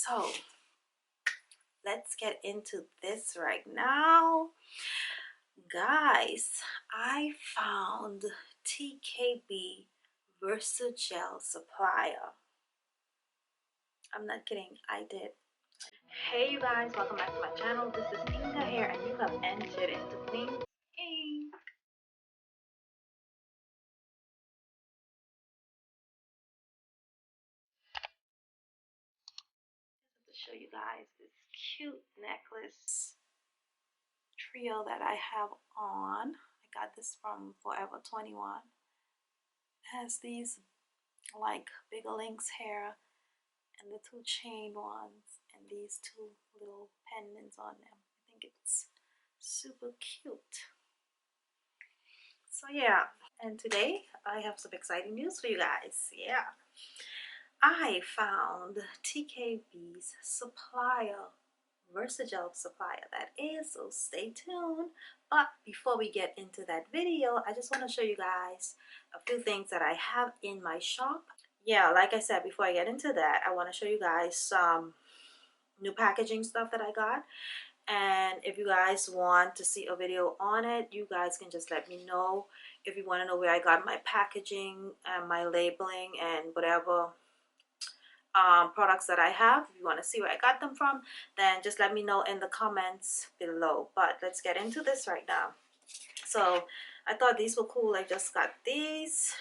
So let's get into this right now. Guys, I found Tkb Versagel Supplier. I'm not kidding, I did. Hey you guys, welcome back to my channel. This is Inga here and you have entered into Queen's Ink. To show you guys this cute necklace trio that I have on. I got this from Forever 21. It has these like bigger links here and the two chain ones and these two little pendants on them. I think it's super cute. So yeah, and today I have some exciting news for you guys. Yeah, I found Tkb's supplier, Versagel supplier, that is, so stay tuned. But before we get into that video, I just want to show you guys a few things that I have in my shop. Yeah, like I said, before I get into that, I want to show you guys some new packaging stuff that I got. And if you guys want to see a video on it, you guys can just let me know. If you want to know where I got my packaging and my labeling and whatever products that I have, if you want to see where I got them from, then just let me know in the comments below. But let's get into this right now. So I thought these were cool. I just got these.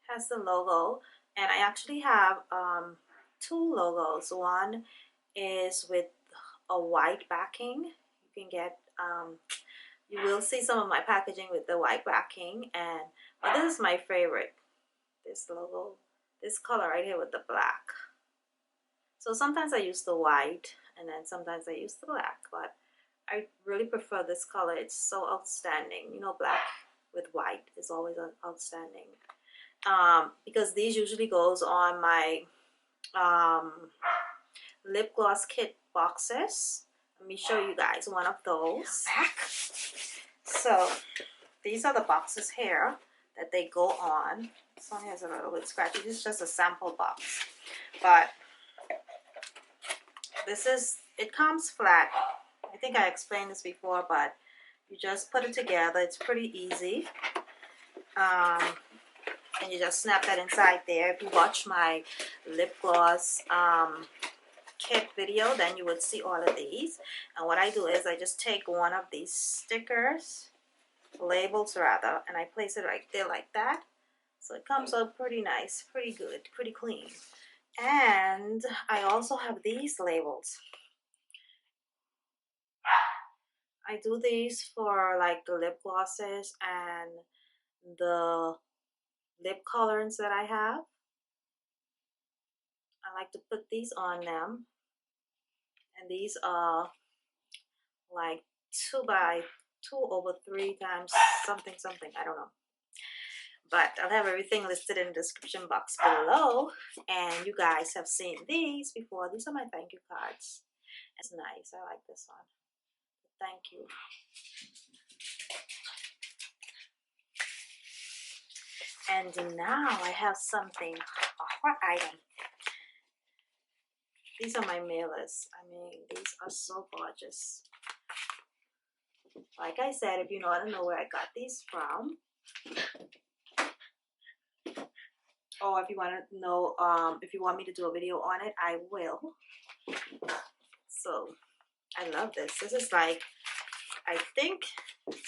Has the logo, and I actually have two logos. One is with a white backing. You can get you will see some of my packaging with the white backing, and but this is my favorite, this logo, this color right here with the black. So sometimes I use the white and then sometimes I use the black, but I really prefer this color. It's so outstanding. You know, black with white is always outstanding. Because these usually goes on my lip gloss kit boxes. Let me show you guys one of those. So these are the boxes here that they go on. This one has a little bit scratchy. This is just a sample box, but this is, it comes flat. I think I explained this before, but you just put it together. It's pretty easy. And you just snap that inside there. If you watch my lip gloss kit video, then you would see all of these. And what I do is I just take one of these stickers, labels rather, and I place it right there like that. So it comes out pretty nice, pretty good, pretty clean. And I also have these labels. I do these for like the lip glosses and the lip colorants that I have. I like to put these on them, and these are like 2x2/3 times something something, I don't know, but I'll have everything listed in the description box below. And you guys have seen these before. These are my thank you cards. It's nice. I like this one. Thank you. And now I have something, a hot item. These are my mailers. I mean, these are so gorgeous. Like I said, if you want to know where I got these from, or if you want to know, if you want me to do a video on it, I will. So I love this. This is like, I think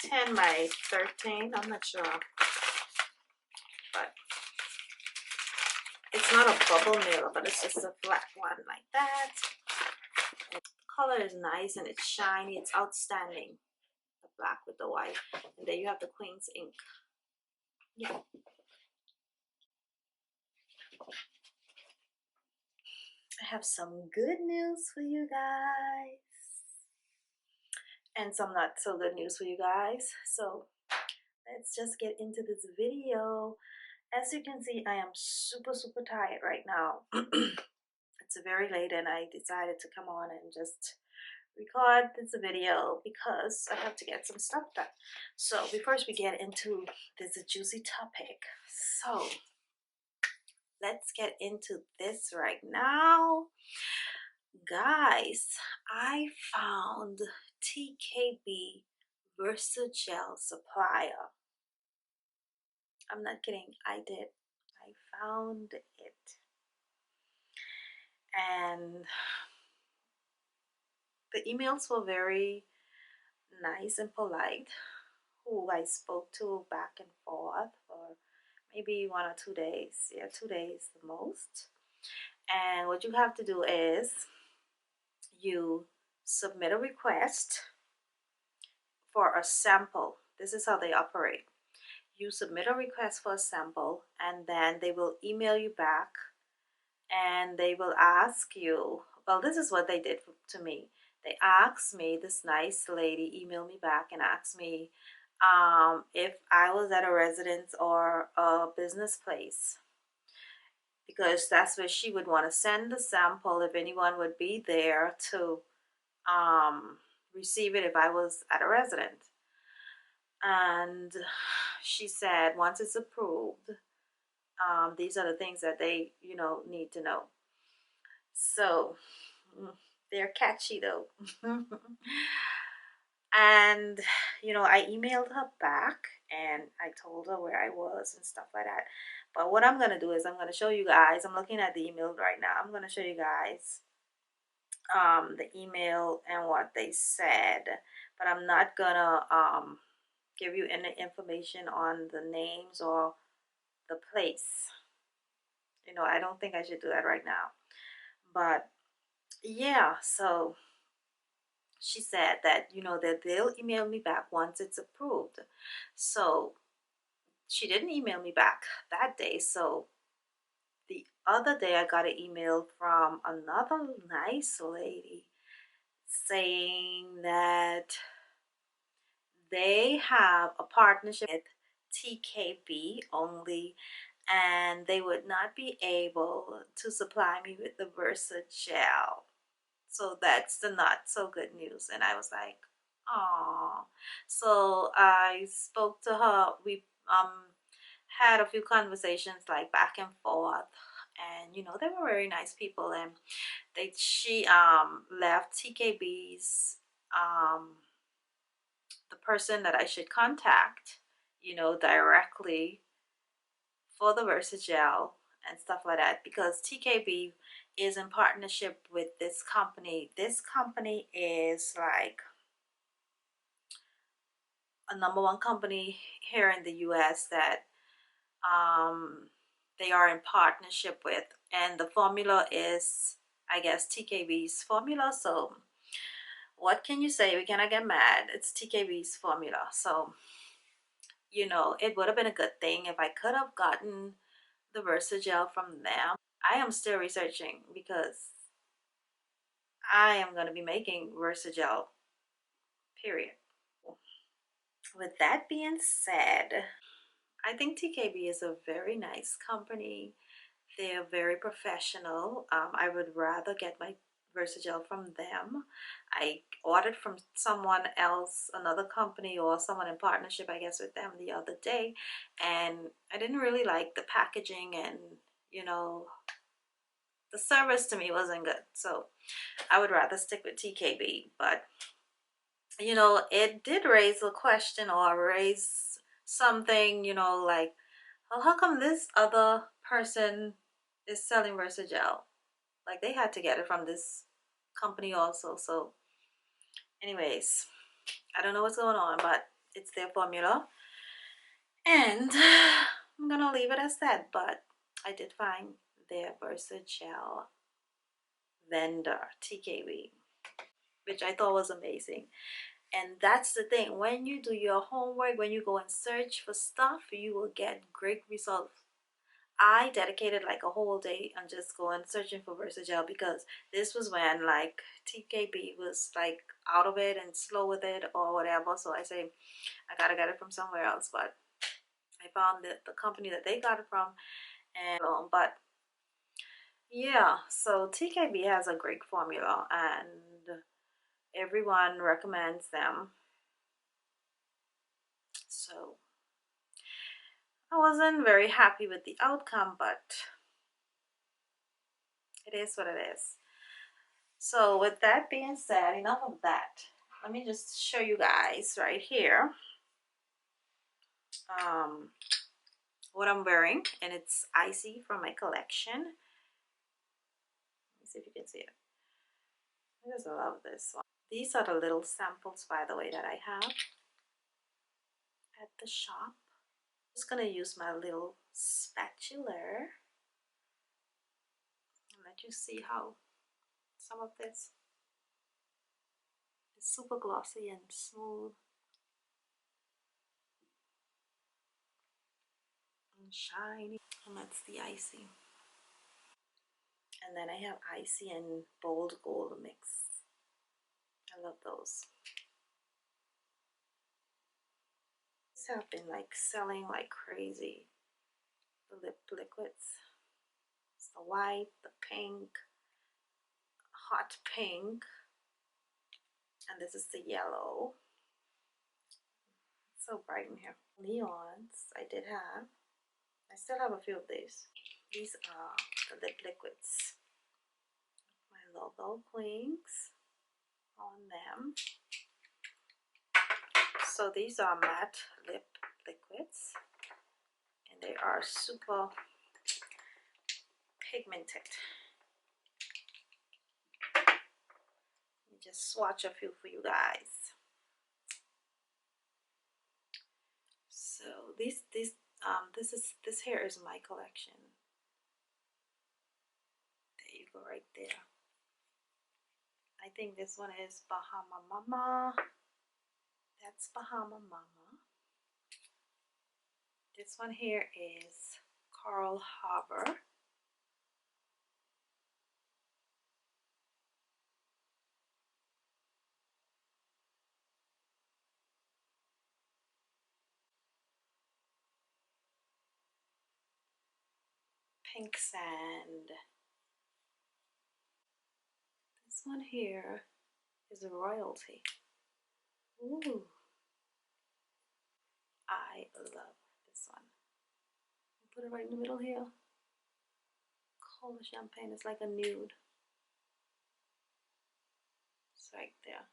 10 by 13. I'm not sure, but it's not a bubble mailer, but it's just a flat one like that. And the color is nice and it's shiny. It's outstanding. The black with the white, and then you have the Queen's ink. Yeah. I have some good news for you guys and some not so good news for you guys. So let's just get into this video. As you can see, I am super tired right now. It's very late and I decided to come on and just record this video because I have to get some stuff done. So before we get into this juicy topic, so let's get into this right now. Guys, I found TKB Versagel Supplier. I'm not kidding, I did. I found it. And the emails were very nice and polite. Who I spoke to back and forth for maybe 1 or 2 days. Yeah, 2 days the most. And what you have to do is you submit a request for a sample. This is how they operate. You submit a request for a sample, and then they will email you back, and they will ask you, well, this is what they did to me. They asked me, this nice lady emailed me back and asked me if I was at a residence or a business place, because that's where she would want to send the sample if anyone would be there to receive it if I was at a residence. And she said once it's approved, these are the things that they need to know. So they're catchy though. And I emailed her back and I told her where I was and stuff like that. But what I'm gonna do is I'm gonna show you guys. I'm looking at the email right now. I'm gonna show you guys the email and what they said, but I'm not gonna give you any information on the names or the place. I don't think I should do that right now. But yeah, so she said that that they'll email me back once it's approved. So she didn't email me back that day. So the other day I got an email from another nice lady saying that they have a partnership with TKB only, and they would not be able to supply me with the Versagel. So that's the not so good news. And I was like, oh. So I spoke to her. We had a few conversations like back and forth, and they were very nice people. And she left TKB's the person that I should contact, directly for the Versagel and stuff like that, because TKB is in partnership with this company. This company is like a #1 company here in the US that they are in partnership with, and the formula is, I guess, TKB's formula. So what can you say? We cannot get mad. It's TKB's formula. So it would have been a good thing if I could have gotten the Versagel from them. I am still researching because I am going to be making Versagel, period. With that being said, I think TKB is a very nice company. They're very professional. I would rather get my Versagel from them. I ordered from someone else, another company or someone in partnership, I guess, with them the other day, and I didn't really like the packaging, and the service to me wasn't good. So I would rather stick with TKB. But it did raise a question or raise something, like, well, how come this other person is selling Versagel? Like, they had to get it from this company also. So anyways, I don't know what's going on, but it's their formula, and I'm gonna leave it as that. But I did find their Versagel vendor, TKB, which I thought was amazing. And that's the thing, when you do your homework, when you go and search for stuff, you will get great results. I dedicated like a whole day on just going searching for Versagel, because this was when like TKB was like out of it and slow with it or whatever. So I say I gotta get it from somewhere else. But I found the company that they got it from, and but yeah, so TKB has a great formula and everyone recommends them. So I wasn't very happy with the outcome, but It is what it is. So with that being said, enough of that. Let me just show you guys right here what I'm wearing, and it's Icy from my collection. Let me see if you can see it. I just love this one. These are the little samples, by the way, that I have at the shop. I'm just gonna use my little spatula and let you see how some of this is super glossy and smooth and shiny. And that's the Icy. And then I have Icy and Bold Gold mix. I love those. These have been like selling like crazy. The lip liquids. It's the white, the pink, hot pink, and this is the yellow. It's so bright in here. Neons, I did have. I still have a few of these. These are the lip liquids. My logo Queens on them. So these are matte lip liquids, and they are super pigmented. Let me just swatch a few for you guys. So this here is my collection. There you go, right there. I think this one is Bahama Mama. That's Bahama Mama. This one here is Coral Harbor. Pink Sand. This one here is Royalty. Ooh. I love this one. Put it right in the middle here. Cola champagne is like a nude. It's right there.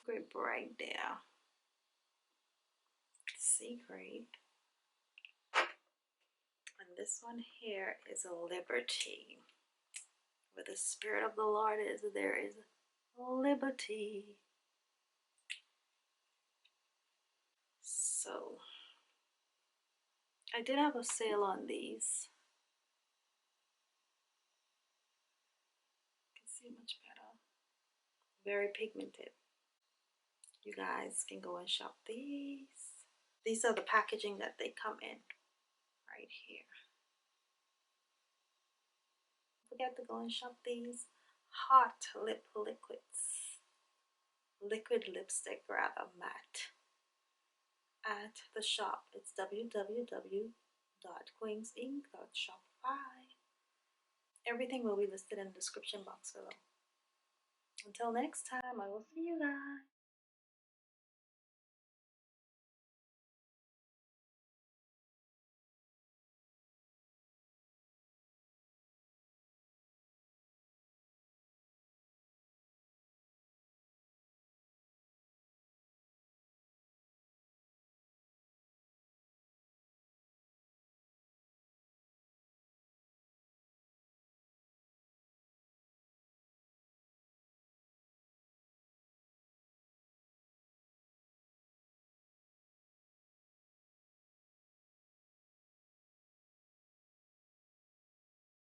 Grape right there. Sea grape. And this one here is a Liberty. Where the Spirit of the Lord is, there is liberty. So I did have a sale on these. You can see much better. Very pigmented. You guys can go and shop these. These are the packaging that they come in right here. Don't forget to go and shop these hot lip liquids. Liquid lipstick, rather, matte. At the shop, it's www.queensinc.shopify. Everything will be listed in the description box below. Until next time, I will see you guys.